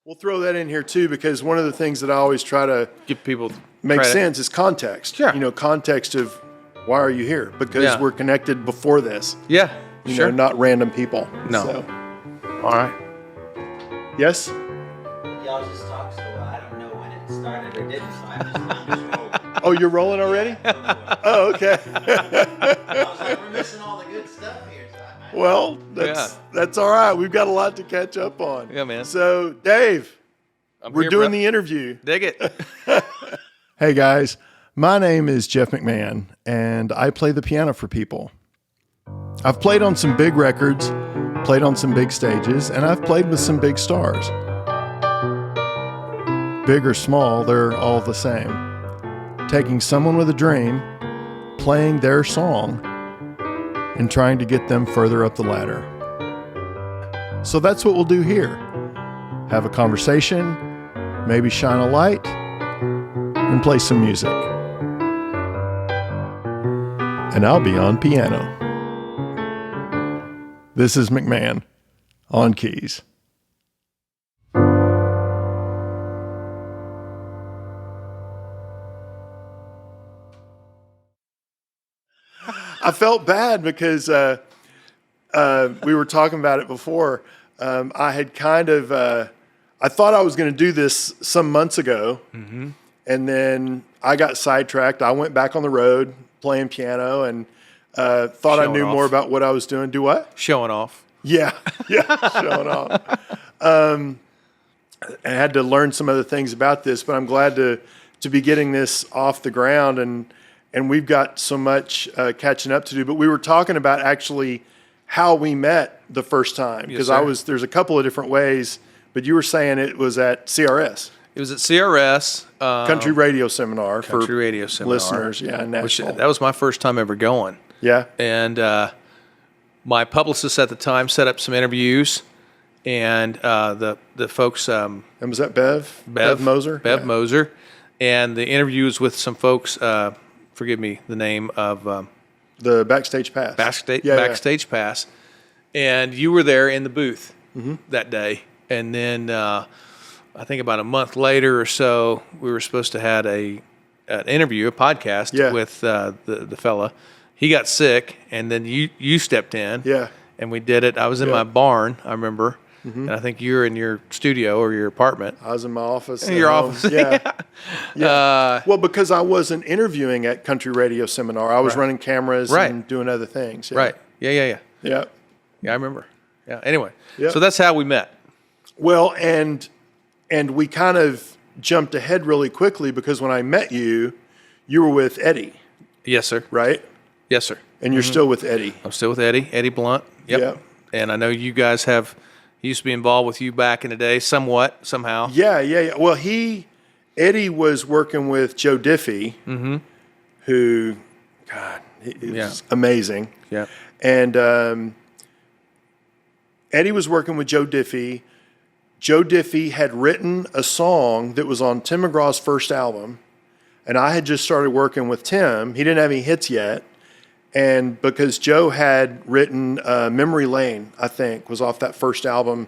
We'll throw that in here too, because one of the things that I always try to Give people make credit. sense is context. Sure. Context of why are you here? Because we're connected before this. Yeah, You sure. know, not random people. No. So. All right. Yes? Y'all just talk so well. I don't know when it started or didn't, so I'm just rolling. Oh, you're rolling already? Oh, okay. I was like, we're missing all the good stuff here. So Well, that's all right. We've got a lot to catch up on. Yeah, man. So, Dave, we're here, doing bro. the interview. Dig it. Hey, guys. My name is Jeff McMahon, and I play the piano for people. I've played on some big records, played on some big stages, and I've played with some big stars. Big or small, they're all the same. Taking someone with a dream, playing their song, and trying to get them further up the ladder. So that's what we'll do here. Have a conversation, maybe shine a light, and play some music. And I'll be on piano. This is McMahon on keys. I felt bad because we were talking about it before. I had kind of, I thought I was going to do this some months ago, and then I got sidetracked. I went back on the road playing piano and thought I knew more about what I was doing. Do what? Showing off. Yeah, showing off. I had to learn some other things about this, but I'm glad to be getting this off the ground, and we've got so much catching up to do. But we were talking about actually how we met the first time, because there's a couple of different ways, but you were saying it was at CRS. It was at CRS. Country radio seminar for radio seminar. listeners, in Nashville. That was my first time ever going. Yeah. And my publicist at the time set up some interviews, and the folks. And was that Bev? Bev Moser? Bev Moser. And the interviews with some folks, forgive me the name of... the Backstage Pass. Backstage Pass. And you were there in the booth that day. And then I think about a month later or so, we were supposed to have an interview, a podcast with the fella. He got sick, and then you stepped in. Yeah. And we did it. I was in my barn, I remember. And I think you were in your studio or your apartment. I was in my office. In your office. Yeah. Well, because I wasn't interviewing at Country Radio Seminar. I was running cameras and doing other things. Yeah. Right. Yeah. Yeah, I remember. Yeah. Anyway, so that's how we met. Well, and we kind of jumped ahead really quickly, because when I met you, you were with Eddie. Yes, sir. Right? Yes, sir. And you're still with Eddie. I'm still with Eddie Blunt. Yep. Yeah. And I know you guys he used to be involved with you back in the day, somehow. Yeah. Well, Eddie was working with Joe Diffie, who, God, is amazing. Yeah. And Eddie was working with Joe Diffie. Joe Diffie had written a song that was on Tim McGraw's first album, and I had just started working with Tim. He didn't have any hits yet. And because Joe had written Memory Lane, I think, was off that first album,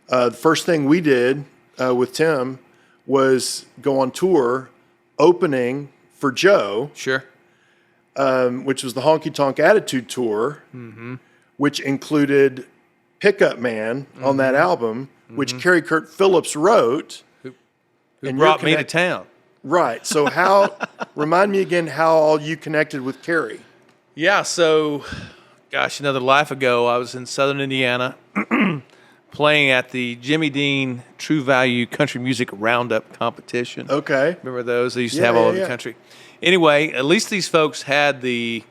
the first thing we did with Tim was go on tour opening for Joe. Sure. Which was the Honky Tonk Attitude Tour, which included Pickup Man on that album, which Kerry Kurt Phillips wrote. Who brought me to town. Right. So remind me again how all you connected with Kerry. Yeah, so, gosh, another life ago, I was in Southern Indiana playing at the Jimmy Dean True Value Country Music Roundup competition. Okay. Remember those? They used to have all over the country. Anyway, at least these folks had the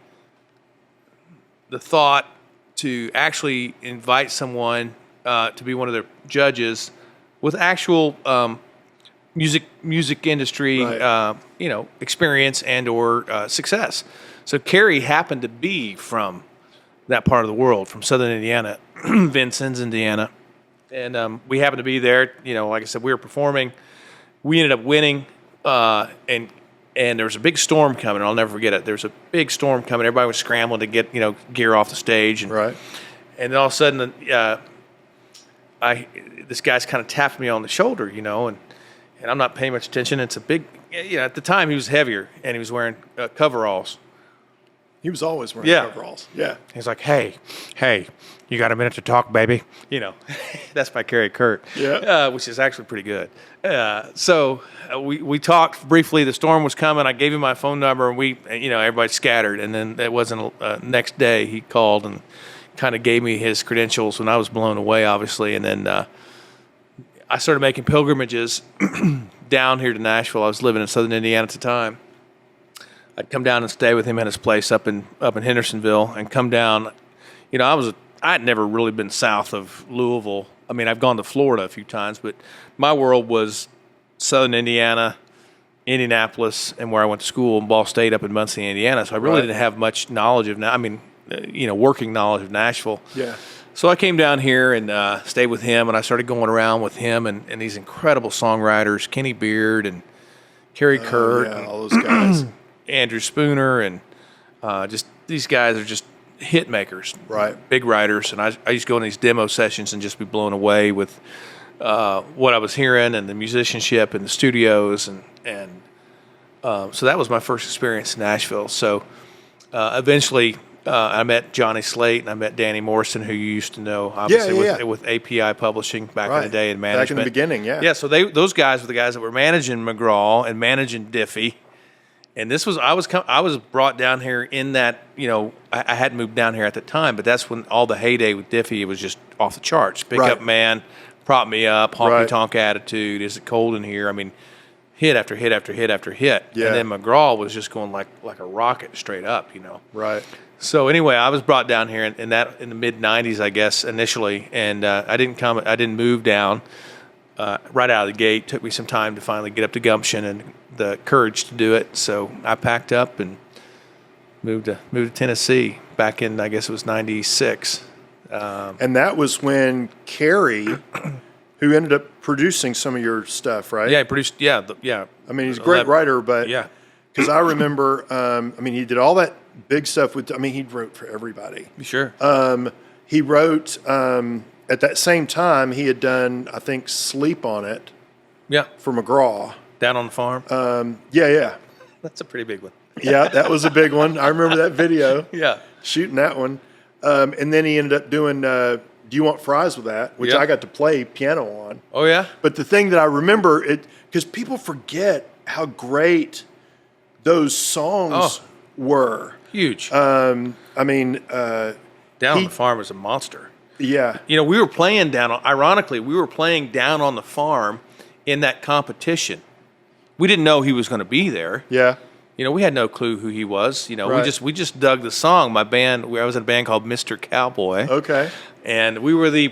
thought to actually invite someone to be one of their judges with actual music industry, experience and or success. So Kerry happened to be from that part of the world, from Southern Indiana, Vincennes, Indiana. And we happened to be there. Like I said, we were performing. We ended up winning, and there was a big storm coming. I'll never forget it. There was a big storm coming. Everybody was scrambling to get gear off the stage. And then all of a sudden, this guy's kind of tapped me on the shoulder, and I'm not paying much attention. It's a big, at the time he was heavier and he was wearing coveralls. He was always wearing coveralls. Yeah. He's like, hey, you got a minute to talk, baby? That's my Carrie Kurt, which is actually pretty good. So we talked briefly. The storm was coming. I gave him my phone number, and everybody scattered. And then it wasn't next day he called and kind of gave me his credentials, and I was blown away, obviously. And then I started making pilgrimages down here to Nashville. I was living in southern Indiana at the time. I'd come down and stay with him at his place up in Hendersonville, and come down. I had never really been south of Louisville. I mean, I've gone to Florida a few times, but my world was southern Indiana, Indianapolis, and where I went to school in Ball State up in Muncie, Indiana. So I really didn't have much knowledge of working knowledge of Nashville. Yeah. So I came down here and stayed with him, and I started going around with him and these incredible songwriters, Kenny Beard and Carrie Kurt, all those guys. Andrew Spooner, and just these guys are just hit makers, right? Big writers. And I used to go in these demo sessions and just be blown away with what I was hearing and the musicianship and the studios, and so that was my first experience in Nashville. So eventually I met Johnny Slate and I met Danny Morrison, who you used to know, obviously, with API Publishing back in the day and management. Back in the beginning, Yeah, so those guys were the guys that were managing McGraw and managing Diffie. And this was I was brought down here in that, I hadn't moved down here at the time, but that's when all the heyday with Diffie, it was just off the charts. Pick Up Man, Prop Me Up, Honky Tonk Attitude, Is It Cold in Here? I mean, hit after hit after hit after hit. Yeah. And then McGraw was just going like a rocket straight up, Right. So anyway, I was brought down here in the mid '90s, I guess, initially, and I didn't move down right out of the gate. It took me some time to finally get up to gumption and the courage to do it. So I packed up and moved to Tennessee back in, I guess it was '96. And that was when Carrie, who ended up producing some of your stuff, right? Yeah, he produced. Yeah. I mean, he's a great writer, but yeah, because I remember, he did all that big stuff with. He wrote for everybody. Sure. He wrote at that same time. He had done, I think, "Sleep on It." Yeah. For McGraw. Down on the Farm. Yeah. That's a pretty big one. Yeah, that was a big one. I remember that video. Yeah. Shooting that one. And then he ended up doing Do You Want Fries with That, which I got to play piano on. Oh, yeah? But the thing that I remember, because people forget how great those songs were. Huge. Down on the Farm was a monster. Yeah. We were playing ironically, we were playing Down on the Farm in that competition. We didn't know he was going to be there. Yeah. We had no clue who he was. Right. We just dug the song. My band, I was in a band called Mr. Cowboy. Okay. And we were the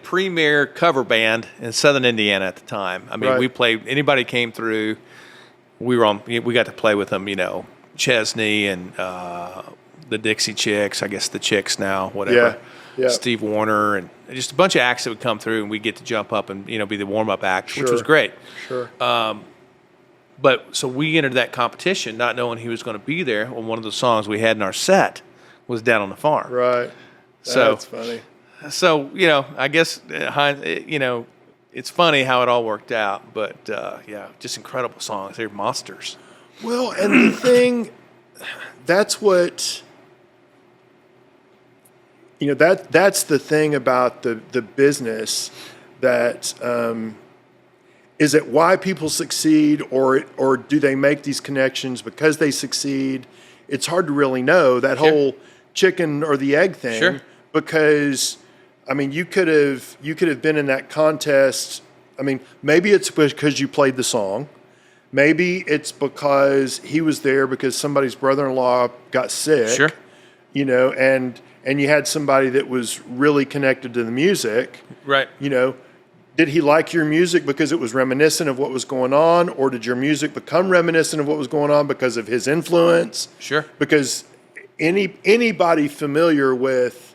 premier cover band in Southern Indiana at the time. We played, anybody came through, we got to play with them, Chesney and the Dixie Chicks, I guess the Chicks now, whatever. Yeah. Steve Warner, and just a bunch of acts that would come through, and we'd get to jump up and be the warm-up act, which was great. Sure. But so we entered that competition not knowing he was going to be there. Well, one of the songs we had in our set was Down on the Farm. Right. That's funny. So, I guess, it's funny how it all worked out. But, just incredible songs. They're monsters. Well, and the thing, that's what... that's the thing about the business that is it why people succeed or do they make these connections because they succeed? It's hard to really know that whole chicken or the egg thing. Sure. Because you could have been in that contest. Maybe it's because you played the song. Maybe it's because he was there because somebody's brother-in-law got sick. Sure. And you had somebody that was really connected to the music. Right. Did he like your music because it was reminiscent of what was going on, or did your music become reminiscent of what was going on because of his influence? Sure. Because anybody familiar with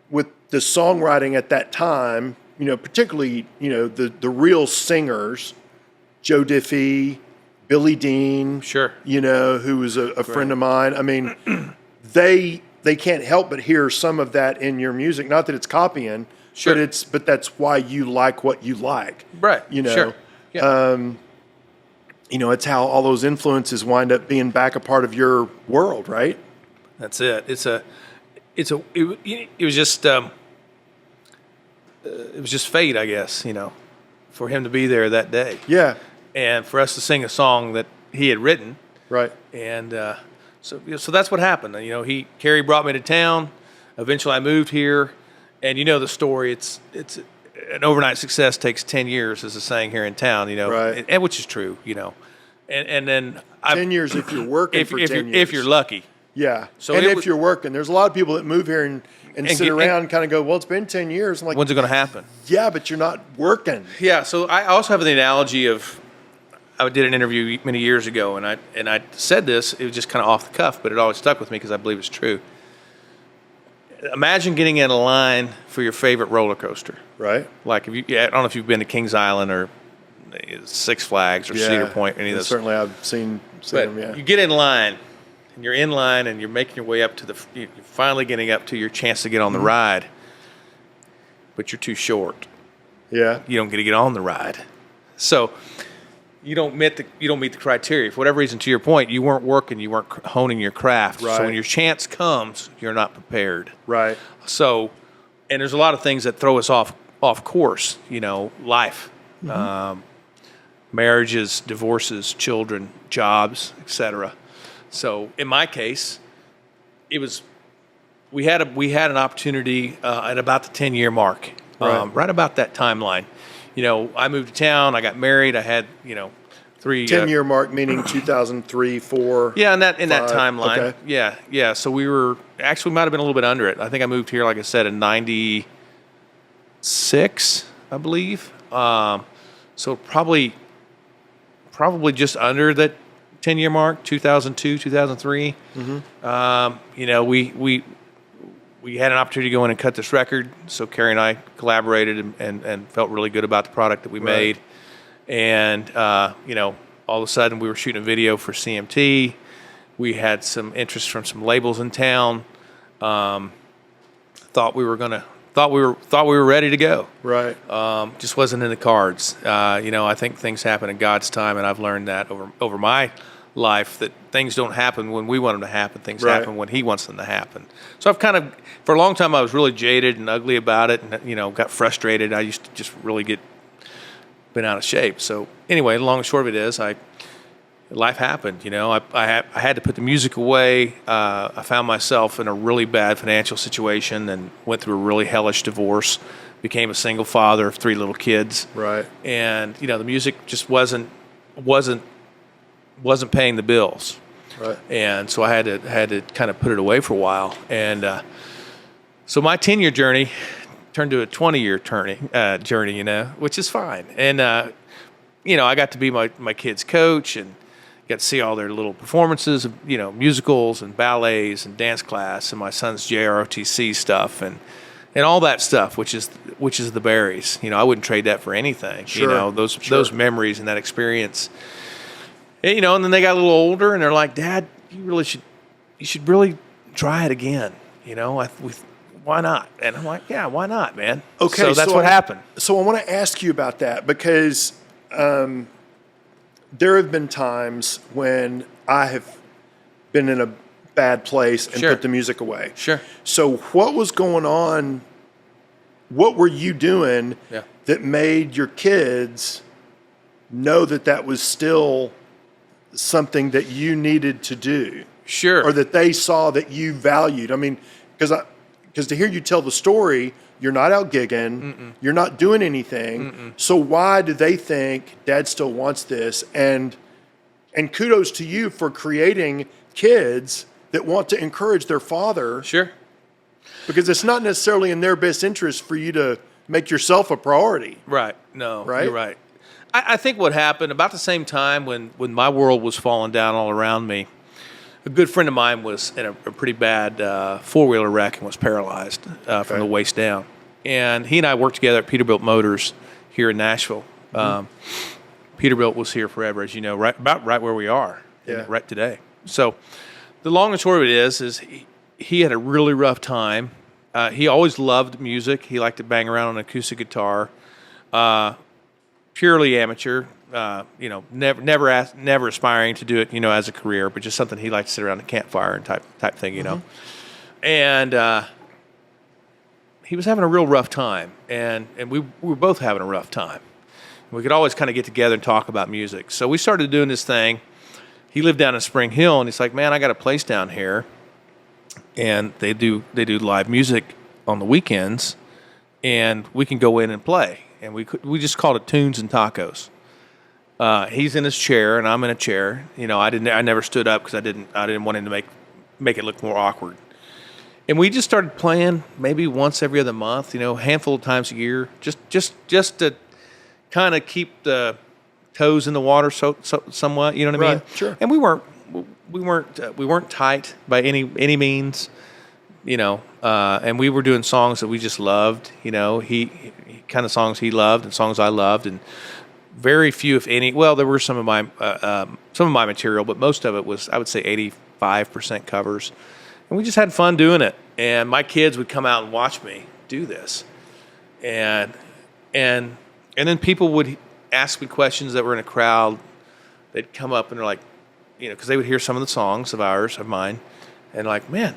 the songwriting at that time, particularly, the real singers, Joe Diffie, Billy Dean, sure, who was a friend of mine. They can't help but hear some of that in your music. Not that it's copying, Sure. But that's why you like what you like. Right. You know. Sure. Yeah. It's how all those influences wind up being back a part of your world, right? That's it. It was just fate, I guess, for him to be there that day. Yeah. And for us to sing a song that he had written. Right. And so that's what happened. Carrie brought me to town. Eventually I moved here. And the story, it's an overnight success takes 10 years, as a saying here in town, Right. and which is true, And then 10 years if you're working for 10 years. If you're lucky. Yeah. So and if you're working, there's a lot of people that move here and sit around and kind of go, well, it's been 10 years. I'm like, when's it going to happen? Yeah, but you're not working. Yeah. So I also have the analogy of, I did an interview many years ago, and I said this. It was just kind of off the cuff, but it always stuck with me because I believe it's true. Imagine getting in a line for your favorite roller coaster. Right. Like I don't know if you've been to Kings Island or Six Flags or Cedar Point or any of those. Certainly I've seen them, yeah. You get in line, and you're in line, and you're making your way up to you're finally getting up to your chance to get on the ride, but you're too short. Yeah. You don't get to get on the ride. So you don't meet the criteria. For whatever reason, to your point, you weren't working, you weren't honing your craft. Right. So when your chance comes, you're not prepared. Right. So, and there's a lot of things that throw us off course, life. Marriages, divorces, children, jobs, etc. So in my case, we had an opportunity at about the 10-year mark, right about that timeline. I moved to town, I got married, I had 3 10-year mark meaning 2003, 4. Yeah, in that 5. timeline. Okay. Yeah. So we might have been a little bit under it. I think I moved here, like I said, in '96, I believe. So probably just under that 10-year mark, 2002, 2003. We had an opportunity to go in and cut this record, so Carrie and I collaborated and felt really good about the product that we made. And, all of a sudden we were shooting a video for CMT. We had some interest from some labels in town. Thought we were ready to go. Right. Just wasn't in the cards. I think things happen in God's time, and I've learned that over my life, that things don't happen when we want them to happen. Things happen when He wants them to happen. So I've kind of, for a long time, I was really jaded and ugly about it, and got frustrated. I used to just really been out of shape. So anyway, the long and short of it is, life happened. I had to put the music away. I found myself in a really bad financial situation and went through a really hellish divorce. Became a single father of 3 little kids. Right. And the music just wasn't paying the bills. Right. And so I had to kind of put it away for a while. And so my 10-year journey turned to a 20-year journey, which is fine. And I got to be my kids' coach and got to see all their little performances of musicals and ballets and dance class and my son's JROTC stuff and all that stuff, which is the berries. I wouldn't trade that for anything. Sure. Those memories and that experience. And, and then they got a little older and they're like, Dad, you should really try it again. Why not? And I'm like, yeah, why not, man? Okay, so that's what happened. So I want to ask you about that because there have been times when I have been in a bad place and put the music away. Sure. So what was going on? What were you doing that made your kids know that was still something that you needed to do? Sure. Or that they saw that you valued? I mean, because to hear you tell the story, you're not out gigging, you're not doing anything. So why do they think Dad still wants this? And kudos to you for creating kids that want to encourage their father. Sure. Because it's not necessarily in their best interest for you to make yourself a priority. Right. No, right? You're right. I think what happened about the same time when my world was falling down all around me, a good friend of mine was in a pretty bad four-wheeler wreck and was paralyzed from the waist down. And he and I worked together at Peterbilt Motors here in Nashville. Peterbilt was here forever, as you know, right where we are, right today. So the long and short of it is he had a really rough time he always loved music. He liked to bang around on an acoustic guitar. Purely amateur. Never aspiring to do it, as a career, but just something he liked to sit around a campfire and type thing, And he was having a real rough time, and we were both having a rough time. We could always kind of get together and talk about music. So we started doing this thing. He lived down in Spring Hill, and he's like, man, I got a place down here, and they do live music on the weekends, and we can go in and play. And we just called it Tunes and Tacos. He's in his chair, and I'm in a chair. I never stood up because I didn't want him to make it look more awkward. And we just started playing maybe once every other month, a handful of times a year, just to kind of keep the toes in the water somewhat, you know what I mean? Sure. And we weren't tight by any means, and we were doing songs that we just loved, he kind of songs he loved and songs I loved, and very few, if any. Well, there were some of my material, but most of it was, I would say, 85% covers. And we just had fun doing it. And my kids would come out and watch me do this, and then people would ask me questions that were in a crowd. They'd come up and they're like, because they would hear some of the songs of mine, and like, man,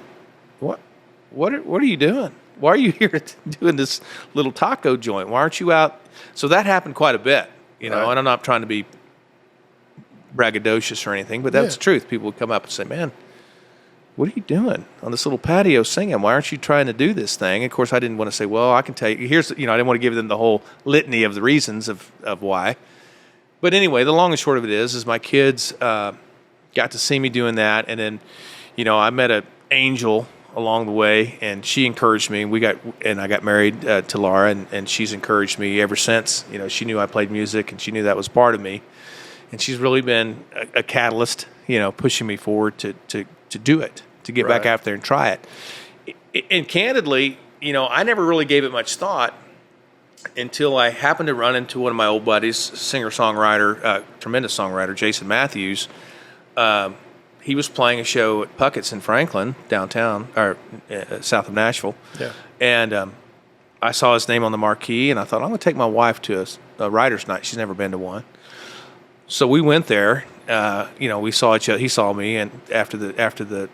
what are you doing? Why are you here doing this little taco joint? Why aren't you out? So that happened quite a bit, and I'm not trying to be braggadocious or anything, but that's the truth. People would come up and say, man, what are you doing on this little patio singing? Why aren't you trying to do this thing? And of course, I didn't want to say, well, I can tell you. I didn't want to give them the whole litany of the reasons of why. But anyway, the long and short of it is my kids got to see me doing that. And then, I met an angel along the way, and she encouraged me. I got married to Laura, and she's encouraged me ever since. She knew I played music, and she knew that was part of me. And she's really been a catalyst, pushing me forward to do it, to get back out there and try it. And candidly, I never really gave it much thought until I happened to run into one of my old buddies, singer-songwriter, tremendous songwriter, Jason Matthews. He was playing a show at Puckett's in Franklin, downtown, or south of Nashville. Yeah. And I saw his name on the marquee, and I thought, I'm going to take my wife to a writer's night. She's never been to one. So we went there. We saw each other. He saw me, and after the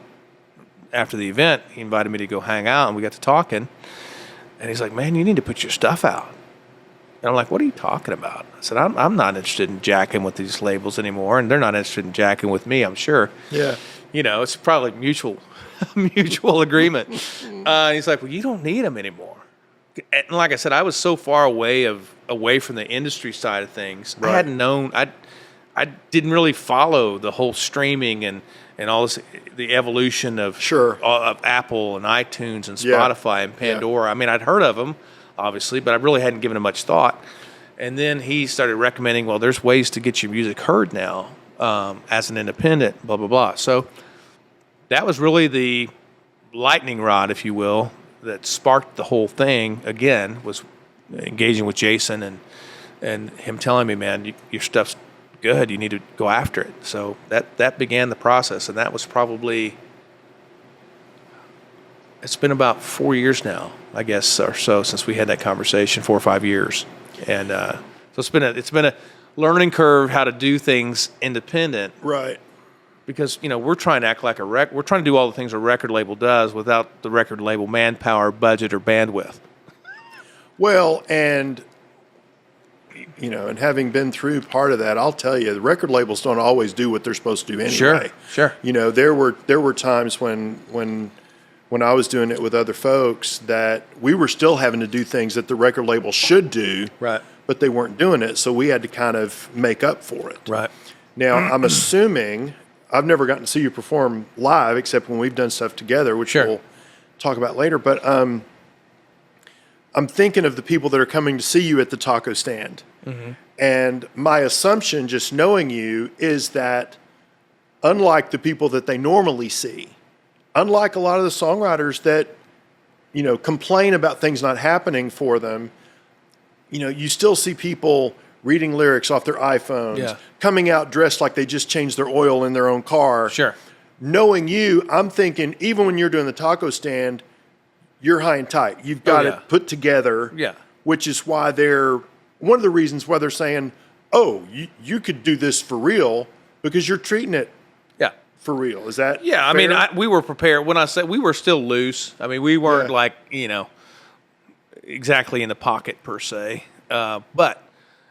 event, he invited me to go hang out, and we got to talking. And he's like, "Man, you need to put your stuff out." And I'm like, "What are you talking about?" I said, "I'm not interested in jacking with these labels anymore, and they're not interested in jacking with me, I'm sure." Yeah. It's probably mutual agreement. And he's like, "Well, you don't need them anymore." And like I said, I was so far away from the industry side of things. Right. I hadn't known. I didn't really follow the whole streaming and all this, the evolution of Apple and iTunes and Spotify and Pandora. I mean, I'd heard of them, obviously, but I really hadn't given them much thought. And then he started recommending, well, there's ways to get your music heard now as an independent, blah, blah, blah. So that was really the lightning rod, if you will, that sparked the whole thing again, was engaging with Jason and him telling me, man, your stuff's good, you need to go after it. So that began the process, and that was probably, it's been about 4 years now, I guess, or so, since we had that conversation, 4 or 5 years. And so it's been a learning curve how to do things independent. Right. Because, we're trying to act like we're trying to do all the things a record label does without the record label manpower, budget, or bandwidth. Well, and and having been through part of that, I'll tell you, the record labels don't always do what they're supposed to do anyway. Sure. There were times when I was doing it with other folks that we were still having to do things that the record label should do, right? But they weren't doing it, so we had to kind of make up for it. Right. Now, I'm assuming, I've never gotten to see you perform live except when we've done stuff together, which we'll talk about later, but I'm thinking of the people that are coming to see you at the taco stand. Mm-hmm. And my assumption, just knowing you, is that unlike the people that they normally see, unlike a lot of the songwriters that, complain about things not happening for them, you still see people reading lyrics off their iPhones, coming out dressed like they just changed their oil in their own car. Sure. Knowing you, I'm thinking, even when you're doing the taco stand, you're high and tight. You've got yeah. it put together. Yeah. Which is why one of the reasons why they're saying, oh, you could do this for real because you're treating it Yeah. for real. Is that Yeah, I fair? mean, we were prepared. When I said we were still loose, I mean, we weren't Yeah. like, exactly in the pocket per se. But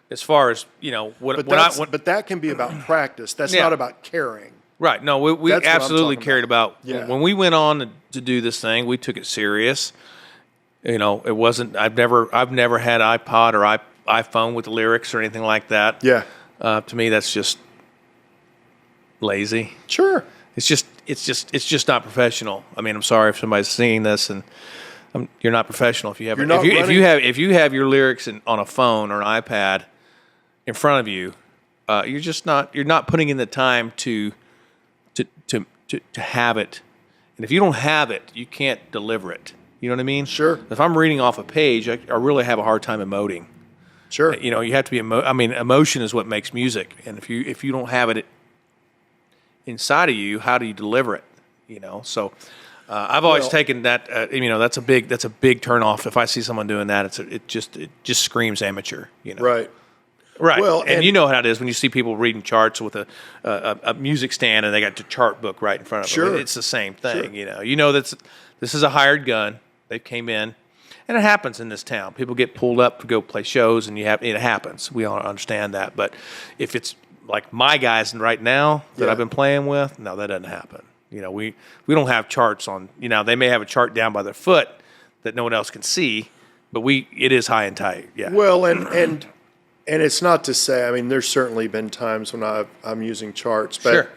as far as, but that can be about practice. That's Yeah. not about caring. right. No, we That's what I'm absolutely talking cared about. Yeah. When we went on to do this thing, we took it serious. It wasn't, I've never had iPod or iPhone with lyrics or anything like that. Yeah. To me, that's just lazy. Sure. It's just not professional. I mean, I'm sorry if somebody's seeing this and you're not professional if you have You're not if you have your lyrics on a phone or an iPad in front of you, you're not putting in the time to have it. And if you don't have it, you can't deliver it. You know what I mean? Sure. If I'm reading off a page, I really have a hard time emoting. Sure. You have to be emotion is what makes music. And if you don't have it inside of you, how do you deliver it? So I've always taken that. That's a big turn off. If I see someone doing that, it just screams amateur. Right. Right. Well, and you know how it is when you see people reading charts with a music stand and they got the chart book right in front of Sure. them. It's the same thing. Sure. This is a hired gun. They came in, and it happens in this town. People get pulled up to go play shows, and it happens. We all understand that. But if it's like my guys right now that Yeah. I've been playing with, no, that doesn't happen. We don't have charts on. They may have a chart down by their foot that no one else can see, but it is high and tight. Yeah. Well, and it's not to say. I mean, there's certainly been times when I'm using charts, but Sure.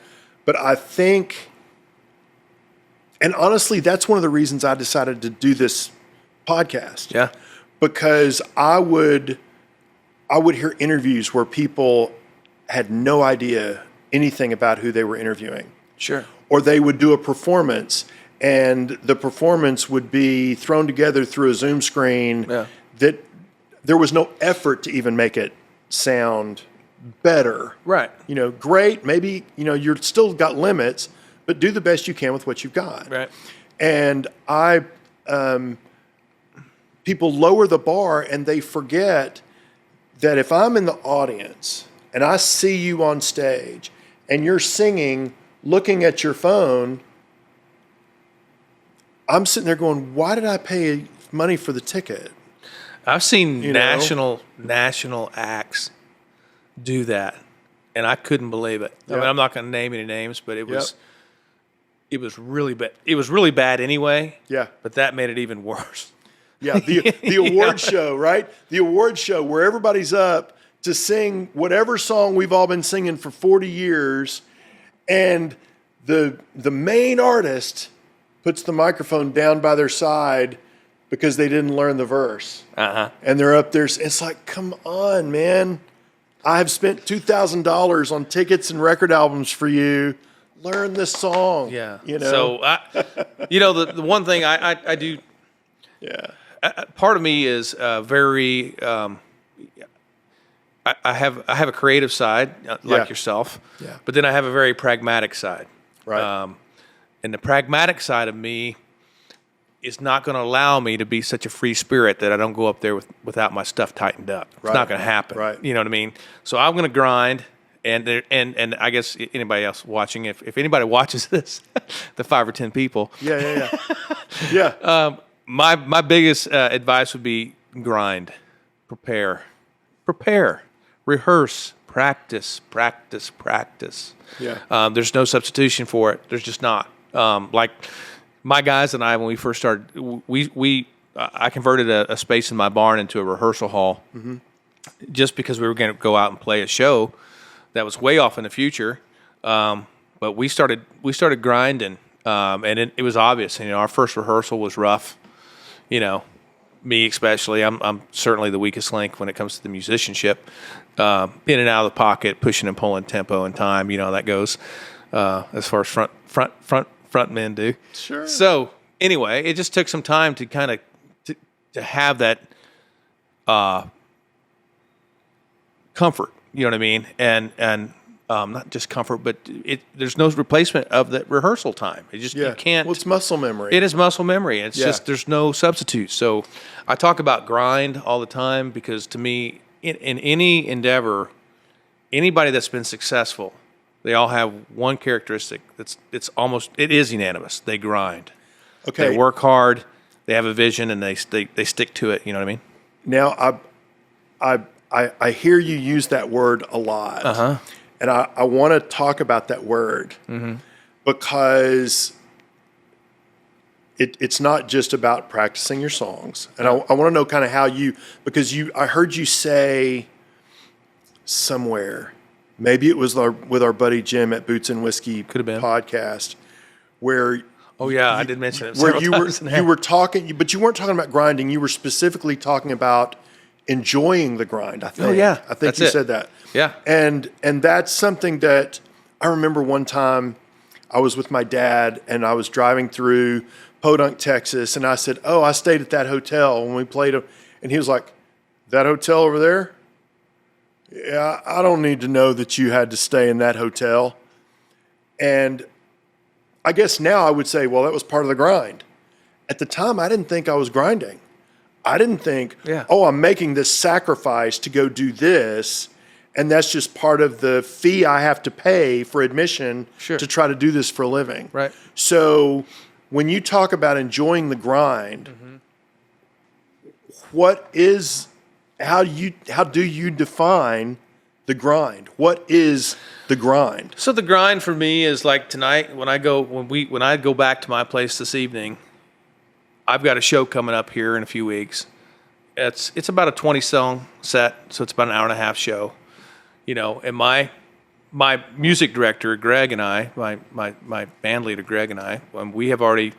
but I think, and honestly, that's one of the reasons I decided to do this podcast. Yeah. Because I would hear interviews where people had no idea anything about who they were interviewing. Sure. Or they would do a performance, and the performance would be thrown together through a Zoom screen Yeah. that there was no effort to even make it sound better. Right. Great. Maybe, you're still got limits, but do the best you can with what you've got. Right. And people lower the bar and they forget that if I'm in the audience and I see you on stage and you're singing, looking at your phone, I'm sitting there going, why did I pay money for the ticket? I've seen You know? national acts do that, and I couldn't believe it. I Yeah. mean, I'm not going to name any names, but it was really bad. It was really bad anyway. Yeah. But that made it even worse. Yeah, the award show, right? The award show where everybody's up to sing whatever song we've all been singing for 40 years, and the main artist puts the microphone down by their side because they didn't learn the verse. Uh-huh. And they're up there. It's like, come on, man. I have spent $2,000 on tickets and record albums for you. Learn this song. Yeah. So, the one thing I do, yeah. part of me is very. I have a creative side like Yeah. yourself, Yeah. but then I have a very pragmatic side. Right. And the pragmatic side of me is not going to allow me to be such a free spirit that I don't go up there without my stuff tightened up. It's Right. not going to happen. Right. You know what I mean? So I'm going to grind. And I guess anybody else watching, if anybody watches this, the 5 or 10 people, Yeah. Yeah. my biggest advice would be grind, prepare, rehearse, practice. Yeah. There's no substitution for it. There's just not. Like my guys and I, when we first started, I converted a space in my barn into a rehearsal hall, just because we were going to go out and play a show that was way off in the future. But we started grinding, and it was obvious. Our first rehearsal was rough. Me especially. I'm certainly the weakest link when it comes to the musicianship. In and out of the pocket, pushing and pulling tempo and time. You know how that goes. As far as front men do. Sure. So anyway, it just took some time to kind of to have that comfort. You know what I mean? And not just comfort, but there's no replacement of that rehearsal time. It just, you can't. Well, it's muscle memory. It is muscle memory. It's just, there's no substitute. So I talk about grind all the time because to me, in any endeavor, anybody that's been successful, they all have one characteristic it is unanimous. They grind. Okay. They work hard, they have a vision, and they stick to it. You know what I mean? Now, I hear you use that word a lot. And I want to talk about that word because it's not just about practicing your songs. And I want to know kind of how because I heard you say somewhere, maybe it was with our buddy Jim at Boots and Whiskey Could have been. podcast, where I did mention it. Where you were talking, but you weren't talking about grinding. You were specifically talking about enjoying the grind. I think. Oh yeah, I think you said that. Yeah. And that's something that I remember one time I was with my dad and I was driving through Podunk, Texas, and I said, "Oh, I stayed at that hotel when we played." And he was like, "That hotel over there? Yeah, I don't need to know that you had to stay in that hotel." And I guess now I would say, well, that was part of the grind. At the time, I didn't think I was grinding. I didn't think, oh, I'm making this sacrifice to go do this, and that's just part of the fee I have to pay for admission to try to do this for a living. Right. So when you talk about enjoying the grind, how do you define the grind? What is the grind? So the grind for me is like tonight when I go back to my place this evening. I've got a show coming up here in a few weeks. It's about a 20-song set, so it's about an hour and a half show. You know, and my music director Greg and I, my band leader Greg and I, we have already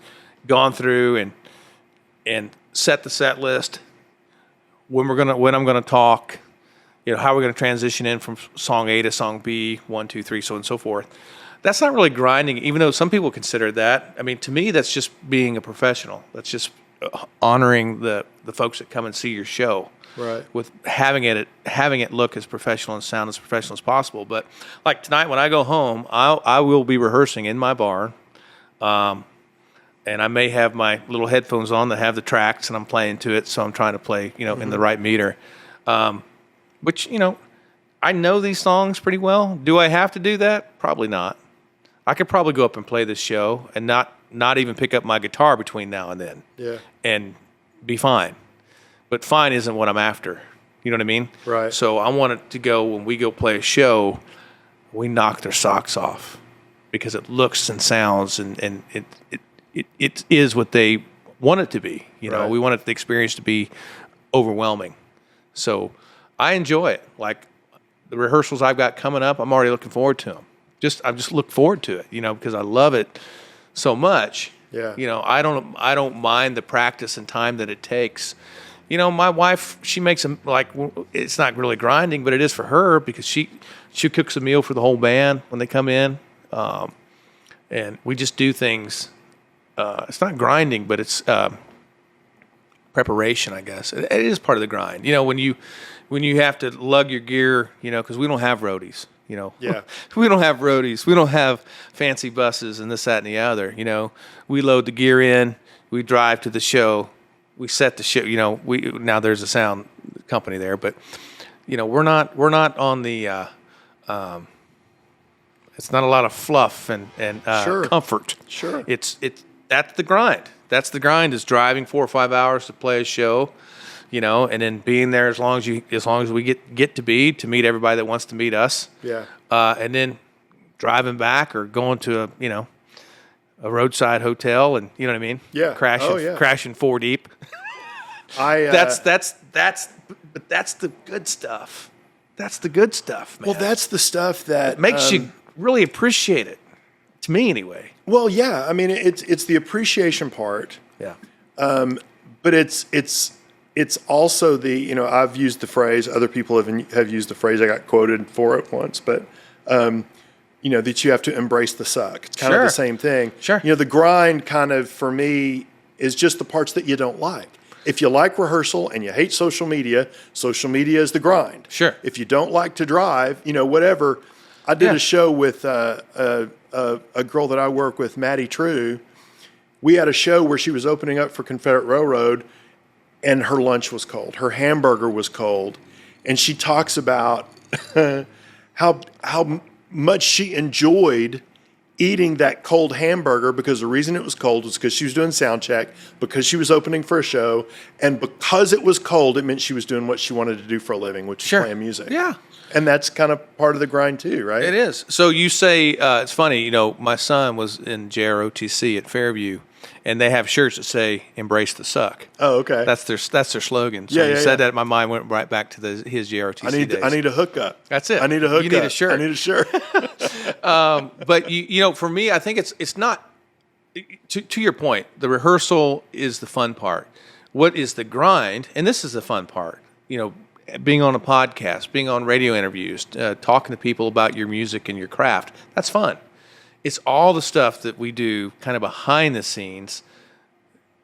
gone through and set the set list. When I'm gonna talk, you know, how we're gonna transition in from song A to song B, 1, 2, 3, so on and so forth. That's not really grinding, even though some people consider that. I mean, to me, that's just being a professional. That's just honoring the folks that come and see your show, right? With having it look as professional and sound as professional as possible. But like tonight, when I go home, I will be rehearsing in my barn, and I may have my little headphones on that have the tracks, and I'm playing to it. So I'm trying to play, you know, in the right meter, which you know, I know these songs pretty well. Do I have to do that? Probably not. I could probably go up and play this show and not even pick up my guitar between now and then. Yeah. And be fine. But fine isn't what I'm after. You know what I mean? Right. So I want it to go, when we go play a show, we knock their socks off because it looks and sounds and it is what they want it to be. You know, we want the experience to be overwhelming. So I enjoy it. Like the rehearsals I've got coming up, I'm already looking forward to them. I just look forward to it, you know, because I love it so much. Yeah. You know, I don't mind the practice and time that it takes. You know, my wife, she makes them like, it's not really grinding, but it is for her because she cooks a meal for the whole band when they come in, and we just do things. It's not grinding, but it's preparation, I guess. It is part of the grind. You know, when you have to lug your gear, you know, because we don't have roadies. You know, we don't have roadies. We don't have fancy buses and this, that, and the other. You know, we load the gear in. We drive to the show. We set the show. You know, now there's a sound company there, but you know, we're not on the. It's not a lot of fluff and comfort. Sure. That's the grind. That's the grind, is driving 4 or 5 hours to play a show. You know, and then being there as long as we get to meet everybody that wants to meet us. Yeah. And then driving back or going to a roadside hotel, and you know what I mean. Yeah. Crashing 4 deep. That's the good stuff. That's the good stuff, man. Well, that's the stuff that makes you really appreciate it. To me, anyway. Well, yeah. I mean, it's the appreciation part. Yeah. But it's also the, you know, I've used the phrase, other people have used the phrase, I got quoted for it once, but, you know, that you have to embrace the suck. It's kind of the same thing. Sure. You know, the grind kind of, for me, is just the parts that you don't like. If you like rehearsal and you hate social media is the grind. Sure. If you don't like to drive, you know, whatever, I did Yeah. a show with a girl that I work with, Maddie True. We had a show where she was opening up for Confederate Railroad, and her lunch was cold. Her hamburger was cold, and she talks about how much she enjoyed eating that cold hamburger because the reason it was cold was because she was doing sound check, because she was opening for a show, and because it was cold, it meant she was doing what she wanted to do for a living, which is playing music. Yeah. And that's kind of part of the grind too, right? It is. So you say, it's funny, you know, my son was in JROTC at Fairview, and they have shirts that say "Embrace the Suck." Oh, okay. That's their slogan. So Yeah, you yeah, said yeah. that, my mind went right back to his JROTC days. I need a hookup. That's it. I need a hookup. You need a shirt. I need a shirt. But you know, for me, I think it's not. To your point, the rehearsal is the fun part. What is the grind? And this is the fun part. You know, being on a podcast, being on radio interviews, talking to people about your music and your craft. That's fun. It's all the stuff that we do kind of behind the scenes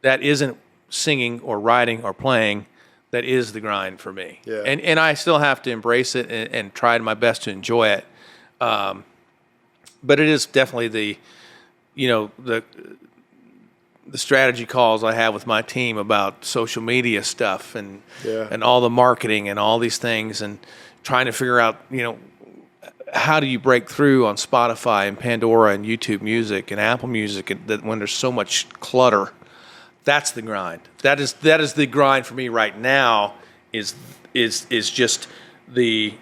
that isn't singing or writing or playing. That is the grind for me. Yeah. And I still have to embrace it and try my best to enjoy it. But it is definitely the strategy calls I have with my team about social media stuff and all the marketing and all these things, and trying to figure out, you know, how do you break through on Spotify and Pandora and YouTube Music and Apple Music, and that when there's so much clutter. That's the grind. That is the grind for me right now. Is just the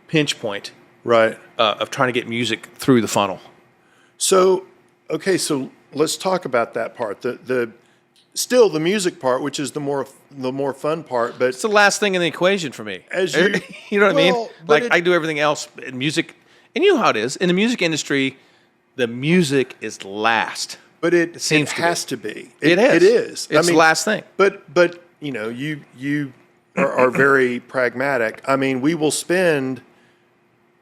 pinch point, Right. of trying to get music through the funnel. So, okay, so let's talk about that part. The music part, which is the more fun part, but It's the last thing in the equation for me. As you- you know what I mean? well, but Like I do everything else in music, and you know how it is in the music industry. The music is last. but it seems to be. has to be. It is. It is. It's the last thing. But you know, you are very pragmatic. I mean, we will spend,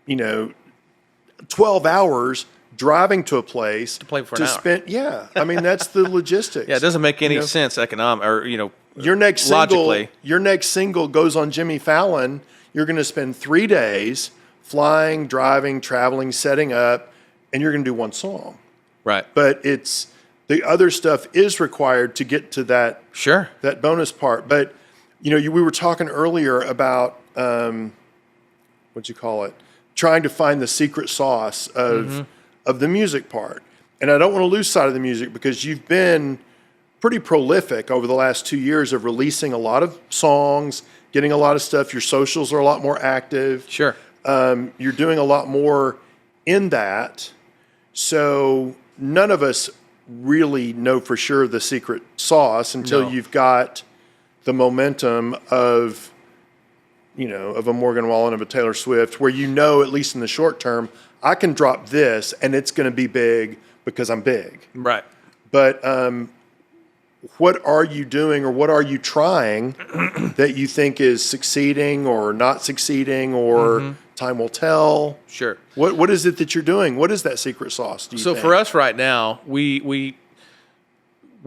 12 hours driving to a place to play for an hour. spend. Yeah, I mean that's the logistics. Yeah, it doesn't make any You know? sense economic or Your next logically. your next single goes on Jimmy Fallon. You're going to spend 3 days flying, driving, traveling, setting up, and you're going to do one song. Right. But it's the other stuff is required to get to that Sure. that bonus part. But we were talking earlier about what'd you call it? Trying to find the secret sauce of the music part. And I don't want to lose sight of the music because you've been pretty prolific over the last 2 years of releasing a lot of songs, getting a lot of stuff. Your socials are a lot more active. Sure. You're doing a lot more in that. So none of us really know for sure the secret sauce until No. you've got the momentum of, of a Morgan Wallen, of a Taylor Swift, where at least in the short term, I can drop this and it's going to be big because I'm big. Right. But what are you doing or what are you trying that you think is succeeding or not succeeding or time will tell? Sure. What is it that you're doing? What is that secret sauce, do you So think? for us right now, we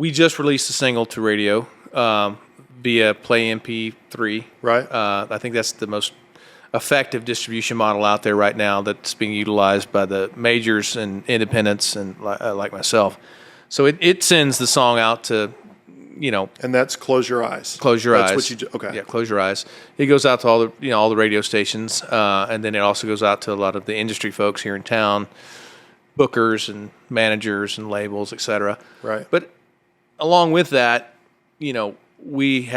just released a single to radio via Play MP3. Right. I think that's the most effective distribution model out there right now that's being utilized by the majors and independents and like myself. So it sends the song out to, And that's Close Your Eyes. Close Your Eyes. That's what you do. Okay. Yeah, Close Your Eyes. It goes out to all the radio stations, and then it also goes out to a lot of the industry folks here in town, bookers and managers and labels, et cetera. Right. But along with that, we've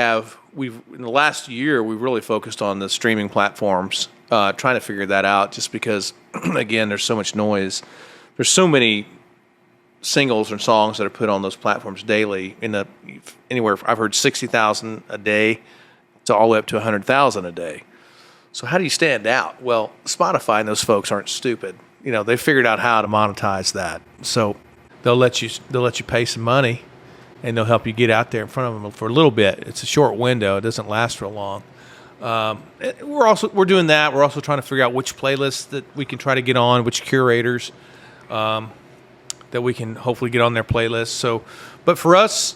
in the last year we've really focused on the streaming platforms, trying to figure that out. Just because, again, there's so much noise. There's so many singles and songs that are put on those platforms daily. Anywhere I've heard 60,000 a day to all the way up to 100,000 a day. So how do you stand out? Well, Spotify and those folks aren't stupid. They figured out how to monetize that. So they'll let you pay some money, and they'll help you get out there in front of them for a little bit. It's a short window. It doesn't last for long. We're doing that. We're also trying to figure out which playlists that we can try to get on, which curators that we can hopefully get on their playlists. So, but for us,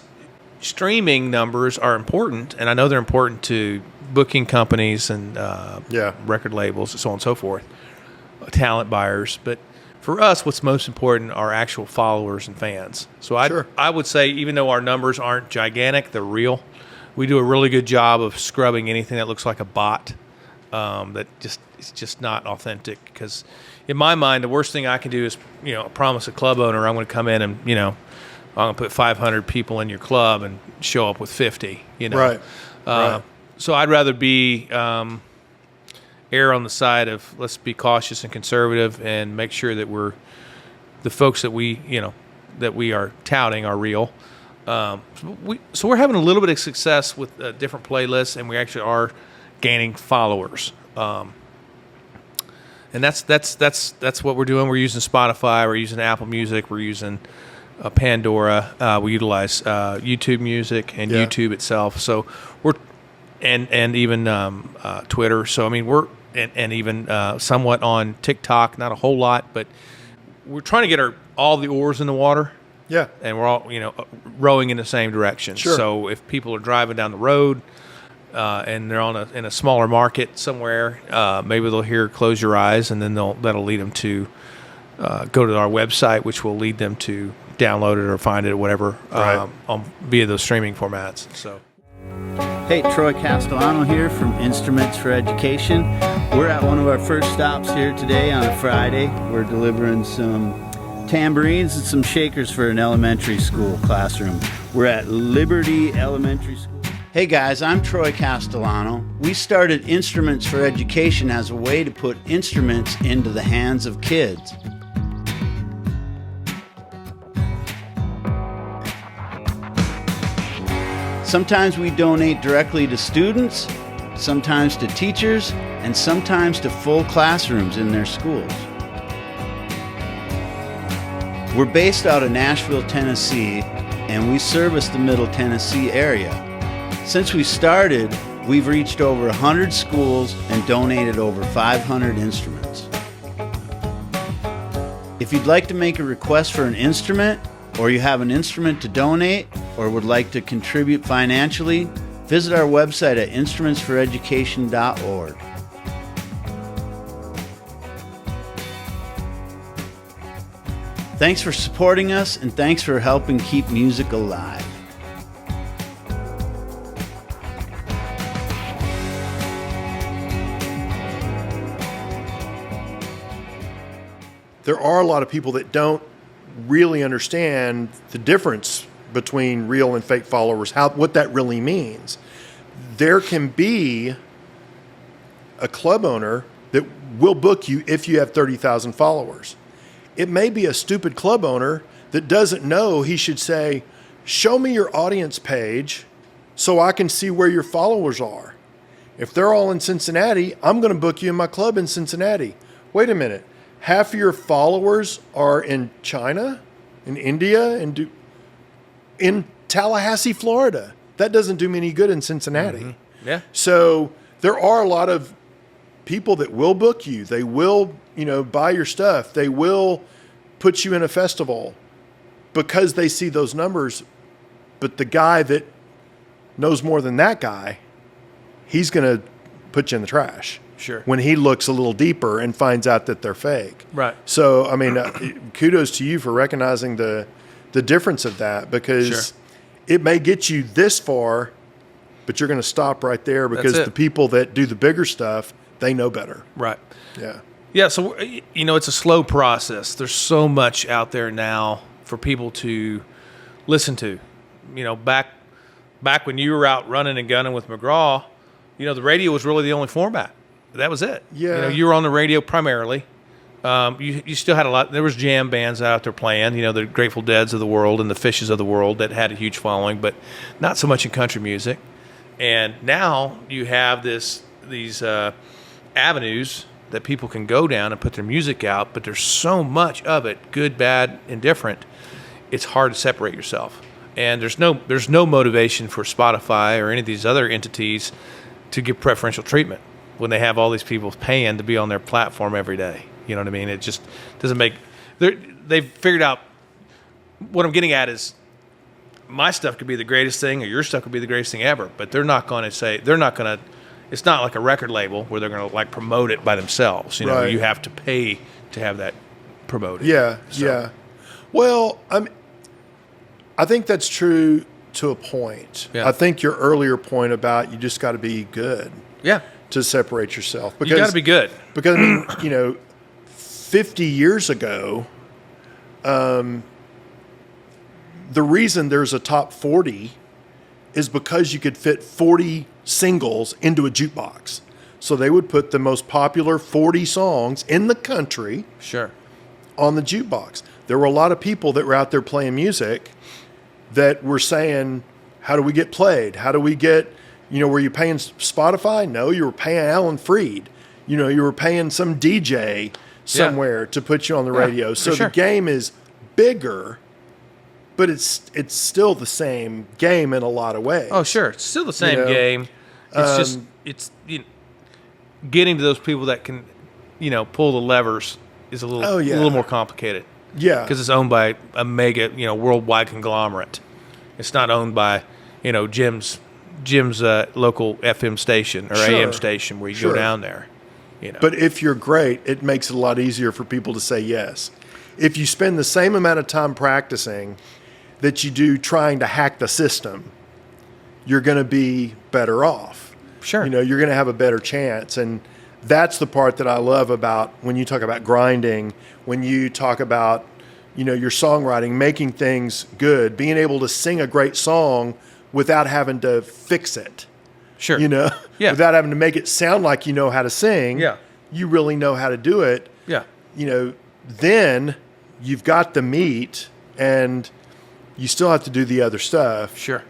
streaming numbers are important, and I know they're important to booking companies and record labels and so on and so forth. talent buyers. But for us, what's most important are actual followers and fans. So I would say, even though our numbers aren't gigantic, they're real. We do a really good job of scrubbing anything that looks like a bot. It's just not authentic, because in my mind, the worst thing I can do is, promise a club owner I'm going to come in and, I'm going to put 500 people in your club and show up with 50, Right. Right. So I'd rather be err on the side of, let's be cautious and conservative and make sure that the folks that we are touting are real. So we're having a little bit of success with different playlists, and we actually are gaining followers. And that's what we're doing. We're using Spotify, we're using Apple Music, we're using Pandora. We utilize YouTube Music and YouTube itself. So we're and even Twitter. So I mean, we're and even somewhat on TikTok. Not a whole lot, but we're trying to get all the oars in the water. Yeah, and we're all rowing in the same direction. Sure. So if people are driving down the road and they're in a smaller market somewhere, maybe they'll hear "Close Your Eyes," and then that'll lead them to go to our website, which will lead them to download it or find it or whatever via those streaming formats. So. Hey, Troy Castellano here from Instruments for Education. We're at one of our first stops here today on a Friday. We're delivering some tambourines and some shakers for an elementary school classroom. We're at Liberty Elementary School. Hey guys, I'm Troy Castellano. We started Instruments for Education as a way to put instruments into the hands of kids. Sometimes we donate directly to students, sometimes to teachers, and sometimes to full classrooms in their schools. We're based out of Nashville, Tennessee, and we service the Middle Tennessee area. Since we started, we've reached over 100 schools and donated over 500 instruments. If you'd like to make a request for an instrument, or you have an instrument to donate, or would like to contribute financially, visit our website at instrumentsforeducation.org. Thanks for supporting us, and thanks for helping keep music alive. There are a lot of people that don't really understand the difference between real and fake followers, what that really means. There can be a club owner that will book you if you have 30,000 followers. It may be a stupid club owner that doesn't know he should say, show me your audience page so I can see where your followers are. If they're all in Cincinnati, I'm going to book you in my club in Cincinnati. Wait a minute. Half of your followers are in China, in India, and in Tallahassee, Florida. That doesn't do me any good in Cincinnati. Mm-hmm. Yeah. So there are a lot of people that will book you. They will, buy your stuff. They will put you in a festival because they see those numbers. But the guy that knows more than that guy, he's going to put you in the trash. Sure. When he looks a little deeper and finds out that they're fake. Right. So, I mean, kudos to you for recognizing the difference of that, because it may get you this far, but you're going to stop right there because the people that do the bigger stuff, they know better. Right. Yeah. Yeah. So, it's a slow process. There's so much out there now for people to listen to. Back when you were out running and gunning with McGraw, the radio was really the only format. That was it. Yeah. You were on the radio primarily. You still had a lot. There was jam bands out there playing, the Grateful Deads of the world and the Fishes of the world that had a huge following, but not so much in country music. And now you have these avenues that people can go down and put their music out, but there's so much of it, good, bad, indifferent. It's hard to separate yourself. And there's no motivation for Spotify or any of these other entities to give preferential treatment when they have all these people paying to be on their platform every day. You know what I mean? It just doesn't make... They've figured out... What I'm getting at is my stuff could be the greatest thing or your stuff could be the greatest thing ever, but they're not going to say... They're not going to it's not like a record label where they're going to like promote it by themselves. You know, Right. you have to pay to have that promoted. Yeah, So- yeah. Well, I think that's true to a point. Yeah. I think your earlier point about you just got to be good Yeah. to separate yourself. You got to be good. Because, I mean, 50 years ago, the reason there's a top 40 is because you could fit 40 singles into a jukebox. So they would put the most popular 40 songs in the country Sure. on the jukebox. There were a lot of people that were out there playing music that were saying, how do we get played? How do we get, were you paying Spotify? No, you were paying Alan Freed. You were paying some DJ somewhere to put you on the radio. So sure. the game is bigger, but it's still the same game in a lot of ways. Oh, sure. It's still the same know, game. It's getting to those people that can, pull the levers is a little, Oh, yeah. a little more complicated. Yeah. Because it's owned by a mega, worldwide conglomerate. It's not owned by, Jim's local FM station or Sure. AM station where you Sure. go down there. But if you're great, it makes it a lot easier for people to say yes. If you spend the same amount of time practicing that you do trying to hack the system, you're going to be better off. Sure. You're going to have a better chance. And that's the part that I love about when you talk about grinding, when you talk about, your songwriting, making things good, being able to sing a great song without having to fix it. Sure. Yeah. Without having to make it sound like you know how to sing. Yeah. You really know how to do it. Yeah. Then you've got the meat and you still have to do the other stuff, Sure.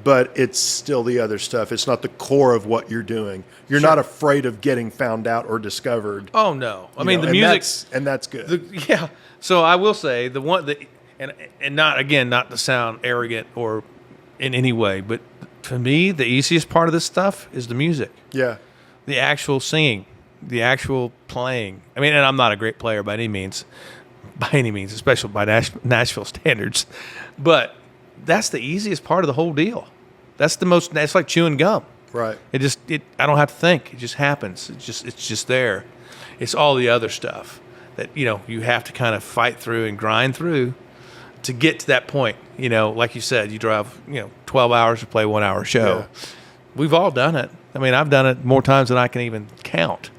but it's still the other stuff. It's not the core of what you're doing. You're not afraid of getting found out or discovered. Oh, no. I mean, the and music. that's good. Yeah. So I will say the one that, and not to sound arrogant or in any way, but for me, the easiest part of this stuff is the music, Yeah. the actual singing, the actual playing. I mean, and I'm not a great player by any means, especially by Nashville standards, but that's the easiest part of the whole deal. That's like chewing gum. Right. I don't have to think. It just happens. It's just there. It's all the other stuff that, you have to kind of fight through and grind through to get to that point. Like you said, you drive, 12 hours to play 1 hour show. Yeah. We've all done it. I mean, I've done it more times than I can even count.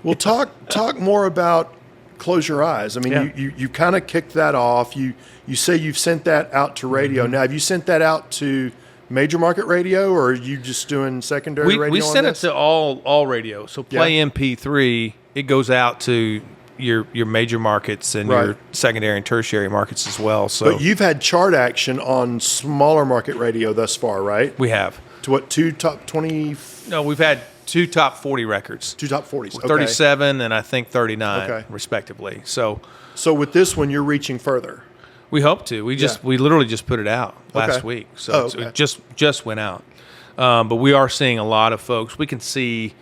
Well, talk more about Close Your Eyes. I mean, Yeah. you kind of kicked that off. You say you've sent that out to radio. Mm-hmm. Now, have you sent that out to major market radio, or are you just doing secondary radio? We on sent it this? to all radio. So Play Yeah. MP3, it goes out to your major markets and your Right. secondary and tertiary markets as well. So But you've had chart action on smaller market radio thus far, right? we have. To what, two top 20, No, we've had two top 40 records. two top 40s? Okay. 37 and I think 39 Okay. respectively. So So with this one, you're reaching further. we hope to. We literally just put it out last Okay. week. So Oh, it's- okay. it just went out. But we are seeing a lot of folks. We can see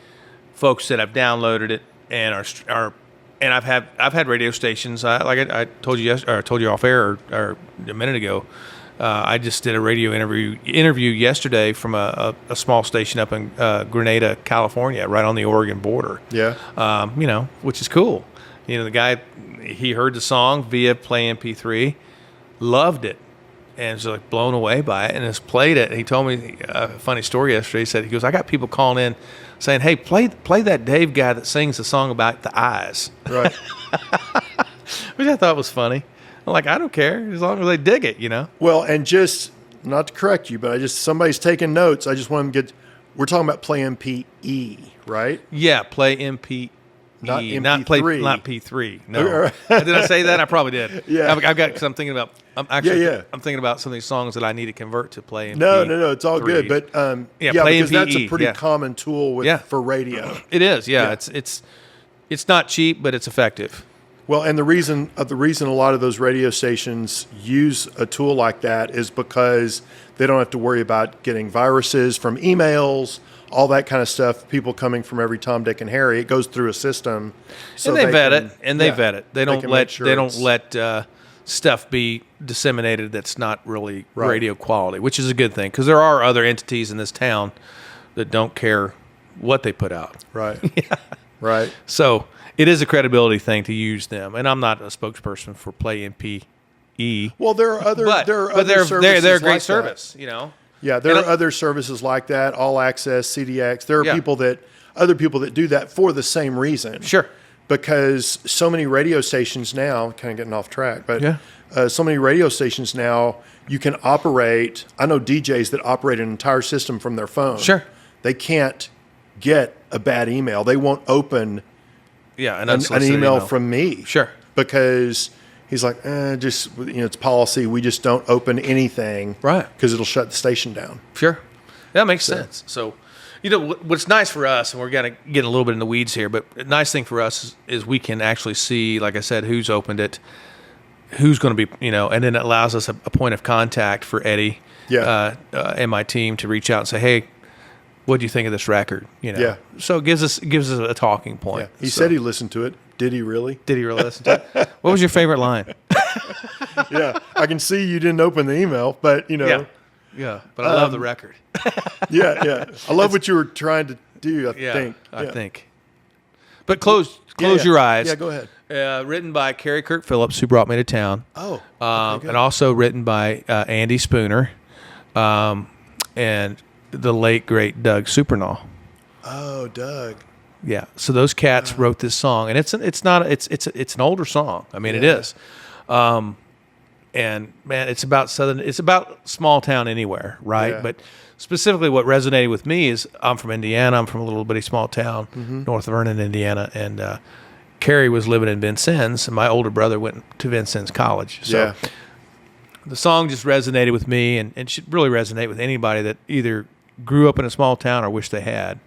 folks that have downloaded it and are and I've had radio stations. I told you yesterday, or I told you off air or a minute ago. I just did a radio interview yesterday from a small station up in Grenada, California, right on the Oregon border. Yeah. Which is cool. The guy, he heard the song via Play MP3, loved it, and was like blown away by it, and has played it. And he told me a funny story yesterday. He goes, I got people calling in saying, hey, play that Dave guy that sings the song about the eyes, Right. which I thought was funny. I'm like, I don't care as long as they dig it, Well, and just not to correct you, but somebody's taking notes. I just want to we're talking about Play MPE, right? Yeah, Play MP. Not not MP3. not P3. No, did I say that? I probably did. Yeah. I've got. Cause I'm thinking about. I'm thinking about some of these songs that I need to convert to Play MP. No, it's all good. But Play because that's a MPE, pretty yeah. common tool for radio. It is. Yeah, Yeah. it's not cheap, but it's effective. Well, and the reason a lot of those radio stations use a tool like that is because they don't have to worry about getting viruses from emails, all that kind of stuff. People coming from every Tom, Dick, and Harry. It goes through a system, so And they vet can- it. And they yeah, vet it. They don't can let make sure they don't it's- let stuff be disseminated that's not really Right. radio quality, which is a good thing because there are other entities in this town that don't care what they put out. Right. Right. So it is a credibility thing to use them. And I'm not a spokesperson for Play MPE. Well, there are other But services they're a great like service, that. Yeah, there are other services like that, All Access, CDX. There are other people that do that for the same reason. Sure. Because so many radio stations now, kind of getting off track, but so many radio stations now, you can operate. I know DJs that operate an entire system from their phone. Sure. They can't get a bad email. They won't open an email from me. Sure. Because he's like, it's policy. We just don't open anything. Right. Because it'll shut the station down. Sure. That makes sense. So, what's nice for us, and we're going to get a little bit in the weeds here, but a nice thing for us is we can actually see, like I said, who's opened it, who's going to be, and then it allows us a point of contact for Eddie and my team to reach out and say, hey, what do you think of this record? Yeah. So it gives us a talking point. Yeah. He said he listened to it. Did he really? Did he really listen to it? What was your favorite line? Yeah. I can see you didn't open the email, but, Yeah, but I love the record. Yeah. I love what you were trying to do, I think. But close your eyes. Yeah, go ahead. Written by Carrie Kirk Phillips, who brought me to town. Oh. And also written by Andy Spooner and the late, great Doug Supernaw. Oh, Doug. Yeah. So those cats wrote this song, and it's an older song. I mean, it is. And man, it's about small town anywhere, right? Yeah. But specifically what resonated with me is I'm from Indiana. I'm from a little bitty small town north of Vernon, Indiana. And Carrie was living in Vincennes, and my older brother went to Vincennes College. So the song just resonated with me, and should really resonate with anybody that either grew up in a small town or wish they had.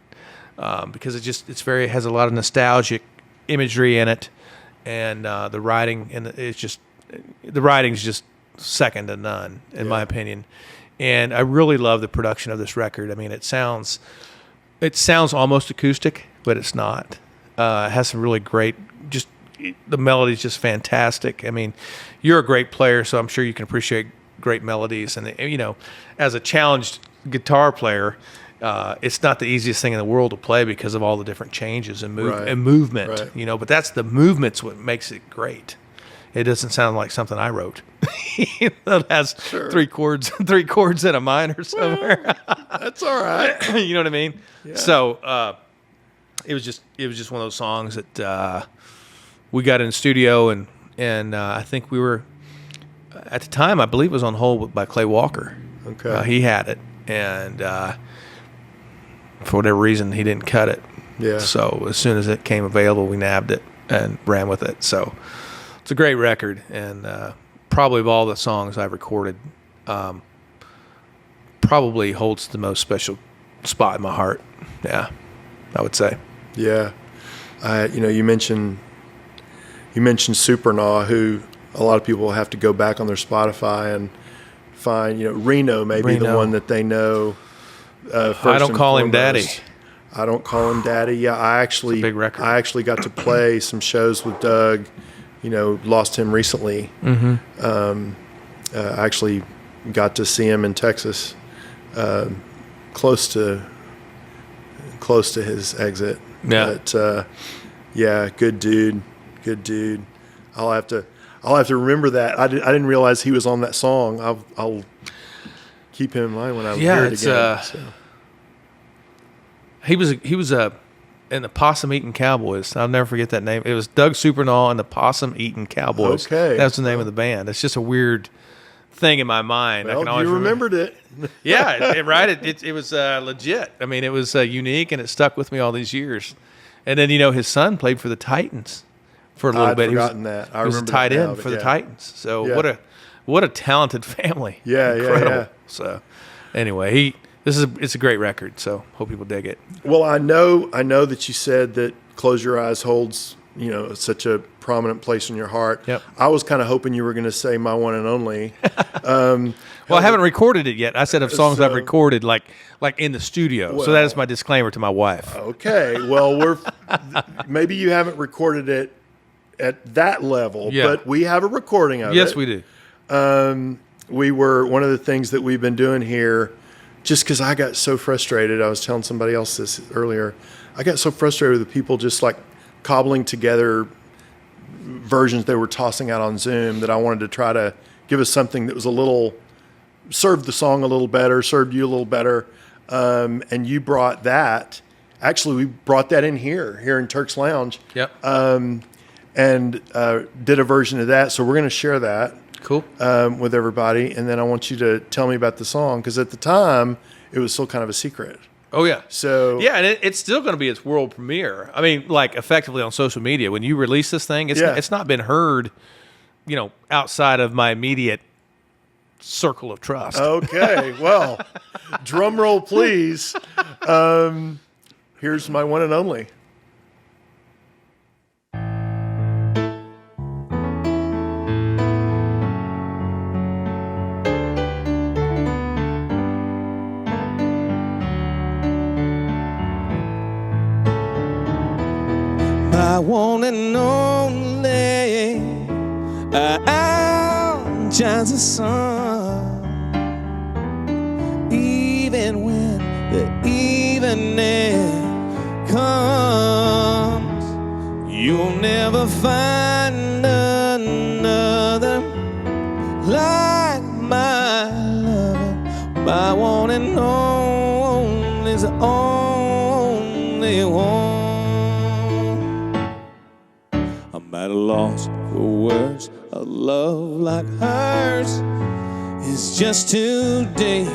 Because it has a lot of nostalgic imagery in it, and the writing, and the writing's just second to none, in my opinion. And I really love the production of this record. I mean, it sounds almost acoustic, but it's not. It has some really great, the melody's just fantastic. I mean, you're a great player, so I'm sure you can appreciate great melodies. And, as a challenged guitar player, it's not the easiest thing in the world to play because of all the different changes and movement, Right. But that's the movement's what makes it great. It doesn't sound like something I wrote. It has three chords and a minor somewhere. That's all right. You know what I mean? Yeah. So it was just one of those songs that we got in the studio, and I think we were at the time, I believe it was on hold by Clay Walker. Okay. He had it, and for whatever reason, he didn't cut it. Yeah. So as soon as it came available, we nabbed it and ran with it. So it's a great record, and probably of all the songs I've recorded, probably holds the most special spot in my heart. Yeah, I would say. Yeah. You mentioned Supernaw, who a lot of people have to go back on their Spotify and find, Reno may be the one that they know. First I don't call him Daddy. I don't call him Daddy. Yeah, It's a big record. I actually got to play some shows with Doug. Lost him recently. I actually got to see him in Texas, close to his exit. Yeah. But good dude. I'll have to remember that. I didn't realize he was on that song. I'll keep him in mind when I hear it again. He was in the Possum Eating Cowboys. I'll never forget that name. It was Doug Supernaw and the Possum Eating Cowboys. Okay. That's the name of the band. It's just a weird thing in my mind. Well, I can always remembered it. Yeah, right. It was legit. I mean, it was unique, and it stuck with me all these years. And then his son played for the Titans for a little bit. I'd forgotten that. I was remember tight that now, end for but the Titans. So what a talented family. Yeah, Incredible. yeah. So anyway, it's a great record. So hope people dig it. Well, I know that you said that Close Your Eyes holds, such a prominent place in your heart. Yep. I was kind of hoping you were going to say My One and Only. Well, I haven't recorded it yet. I said of songs I've recorded, like in the studio. So that is my disclaimer to my wife. Okay. Well, maybe you haven't recorded it at that level, but we have a recording of it. Yes, we do. We were, one of the things that we've been doing here just because I got so frustrated. I was telling somebody else this earlier. I got so frustrated with the people just like cobbling together versions they were tossing out on Zoom that I wanted to try to give us something that was a little, served the song a little better, served you a little better. And you brought that. Actually, we brought that in here in Turk's Lounge. Yep. And did a version of that. So we're going to share that. Cool. With everybody. And then I want you to tell me about the song, because at the time, it was still kind of a secret. Oh, yeah. So yeah, and it's still going to be its world premiere. I mean, like, effectively on social media. When you release this thing, it's not been heard, outside of my immediate circle of trust. Okay, well, drum roll, please. Here's my one and only. I want and only outshines the sun, even when the evening comes. You'll never find another like my lover. My one and only is the only one. I'm at a loss for words. A love like hers is just too deep.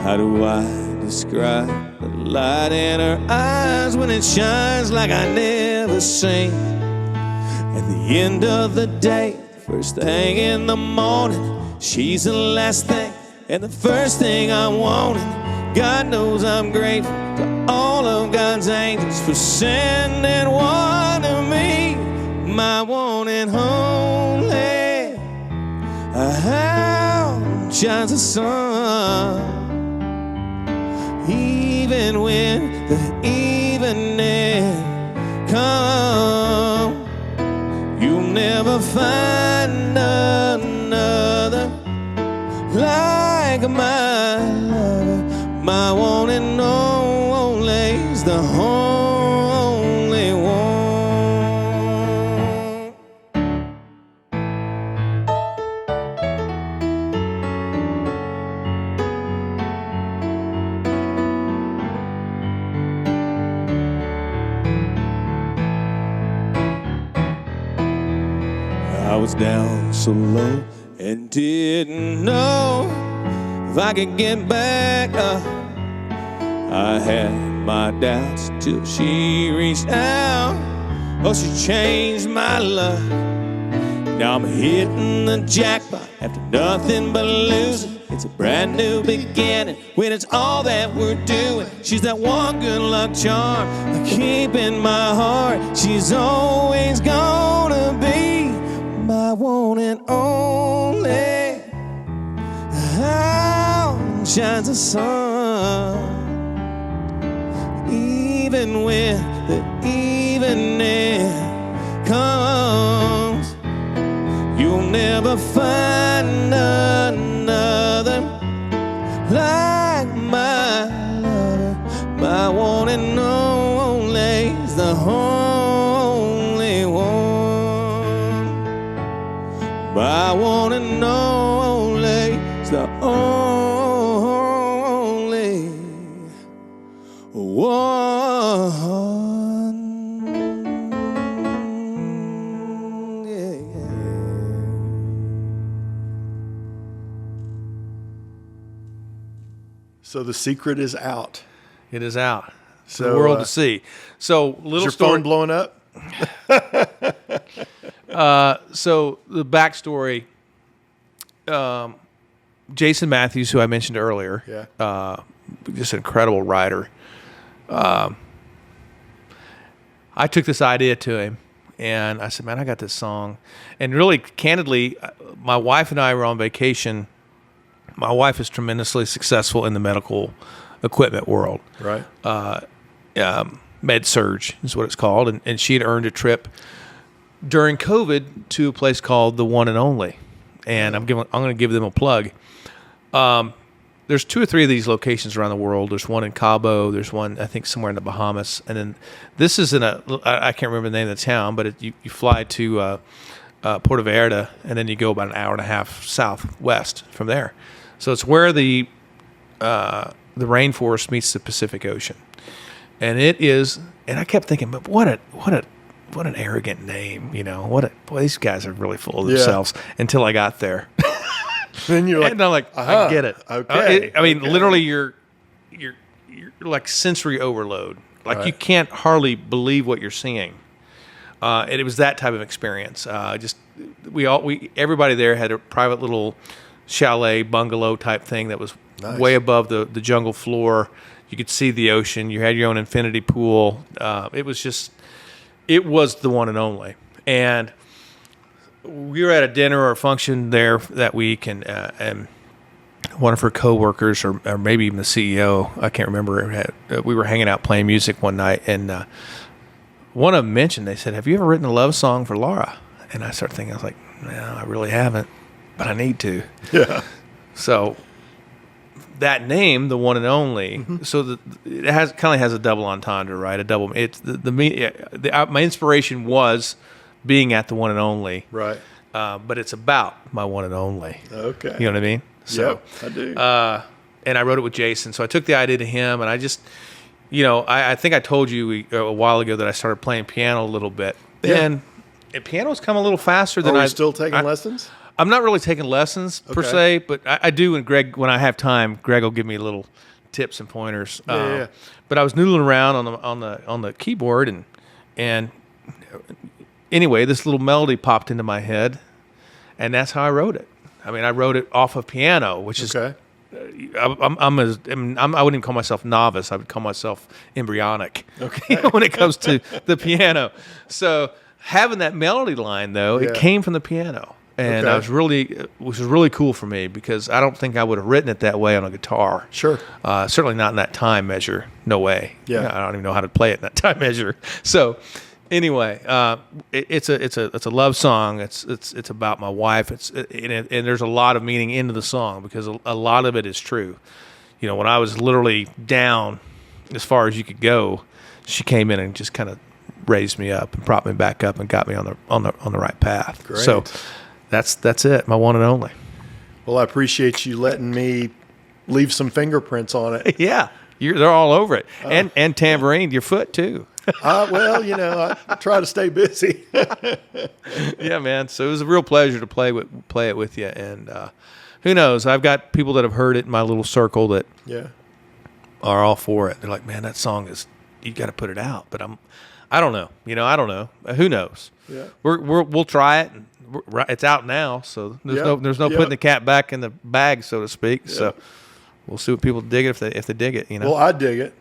How do I describe the light in her eyes when it shines like I never seen? At the end of the day, first thing in the morning, she's the last thing and the first thing I wanted. God knows I'm grateful to all of God's angels for sending one to me. My one and only, how shines the sun, even when the evening comes. You'll never find another like my lover. My one and only is the only one. I was down so low and didn't know if I could get back up. I had my doubts till she reached out. Oh, she changed my luck. Now I'm hitting the jackpot after nothing but losing. It's a brand new beginning when it's all that we're doing. She's that one good luck charm I keep in my heart. She's always gonna be my one and only. How shines the sun, even when the evening comes. You'll never find another like my lover. My one and only is the only one. My one and only is the only one. Yeah. So the secret is out. It is out. So, The world to see. So, Is little your story. phone blowing up? So the backstory. Jason Matthews, who I mentioned earlier, just an incredible writer. I took this idea to him, and I said, "Man, I got this song." And really, candidly, my wife and I were on vacation. My wife is tremendously successful in the medical equipment world. Right. Med surge is what it's called, and she had earned a trip during COVID to a place called the One and Only, and I'm going to give them a plug. there's 2 or 3 of these locations around the world. There's one in Cabo. There's one, I think, somewhere in the Bahamas. And then this is I can't remember the name of the town, but you fly to Puerto Vallarta, and then you go about an hour and a half southwest from there. So it's where the rainforest meets the Pacific Ocean. And it is, and I kept thinking, but what an arrogant name, boy, these guys are really full of themselves until I got there. Then you're like, and I'm like, I get it. Okay. Literally you're like sensory overload. Like you can't hardly believe what you're seeing. And it was that type of experience. Everybody there had a private little chalet bungalow type thing that was way above the jungle floor. You could see the ocean. You had your own infinity pool. It was the one and only. And we were at a dinner or a function there that week, and one of her coworkers, or maybe even the CEO, I can't remember, we were hanging out playing music one night, and one of them mentioned, they said, "Have you ever written a love song for Laura?" And I started thinking, I was like, no, I really haven't, but I need to. Yeah. So that name, the one and only, so it kind of has a double entendre, right? A double. It's my inspiration was being at the one and only, right? But it's about my one and only. Okay, you know what I mean? So, yep, I do. And I wrote it with Jason, so I took the idea to him, and I just, I think I told you a while ago that I started playing piano a little bit, and piano's come a little faster than Are you still taking lessons? I'm not really taking lessons per se, but I do. And when I have time, Greg will give me little tips and pointers. But I was noodling around on the keyboard, and anyway, this little melody popped into my head, and that's how I wrote it. I mean, I wrote it off of piano, which is I wouldn't even call myself novice. I would call myself embryonic. Okay, when it comes to the piano. So having that melody line, though, it came from the piano. And which was really cool for me, because I don't think I would have written it that way on a guitar. Sure. Certainly not in that time measure. No way. Yeah. I don't even know how to play it in that time measure. So anyway, it's a love song. It's about my wife. And there's a lot of meaning into the song, because a lot of it is true. When I was literally down as far as you could go, she came in and just kind of raised me up and propped me back up and got me on the right path. Great. So that's it, my one and only. Well, I appreciate you letting me leave some fingerprints on it. Yeah, they're all over it, and tambourine, your foot too. Well, I try to stay busy. Yeah, man. So it was a real pleasure to play it with you, and who knows? I've got people that have heard it in my little circle that are all for it. They're like, "Man, that song you got to put it out." But I don't know. I don't know. Who knows? Yeah, we'll try it. And it's out now, so there's no putting the cat back in the bag, so to speak. Yep. So we'll see what people dig it if they dig it. Well, I dig it.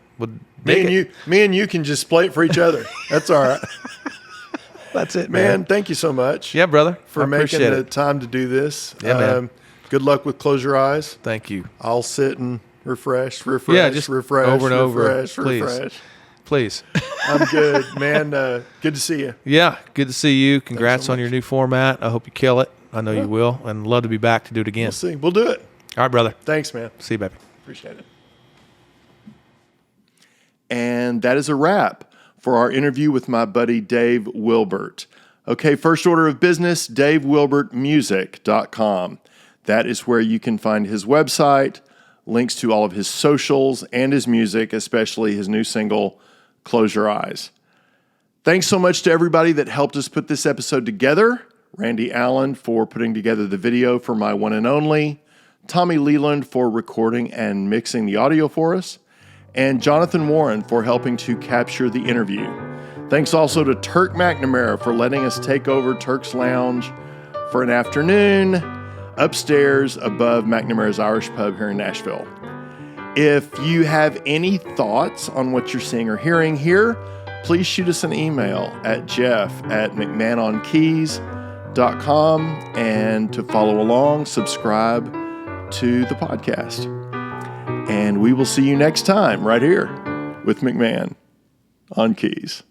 Me and you can just play it for each other. That's all right. That's it, man. Thank you so much. Yeah, brother, for making the time to do this. Yeah, man. Good luck with Close Your Eyes. Thank you. I'll sit and refresh. Yeah, just refresh over and refresh, over. Refresh. Please. I'm good, man. Good to see you. Yeah, good to see you. Congrats on your new format. I hope you kill it. I know you will, and love to be back to do it again. We'll see. We'll do it. All right, brother. Thanks, man. See you, baby. Appreciate it. And that is a wrap for our interview with my buddy Dave Wilbert. Okay, first order of business, DaveWilbertMusic.com. That is where you can find his website, links to all of his socials and his music, especially his new single, Close Your Eyes. Thanks so much to everybody that helped us put this episode together. Randy Allen for putting together the video for my one and only, Tommy Leland for recording and mixing the audio for us, and Jonathan Warren for helping to capture the interview. Thanks also to Turk McNamara for letting us take over Turk's Lounge for an afternoon upstairs above McNamara's Irish Pub here in Nashville. If you have any thoughts on what you're seeing or hearing here, please shoot us an email at jeff@mcmahononkeys.com, and to follow along, subscribe to the podcast. And we will see you next time right here with McMahon on Keys.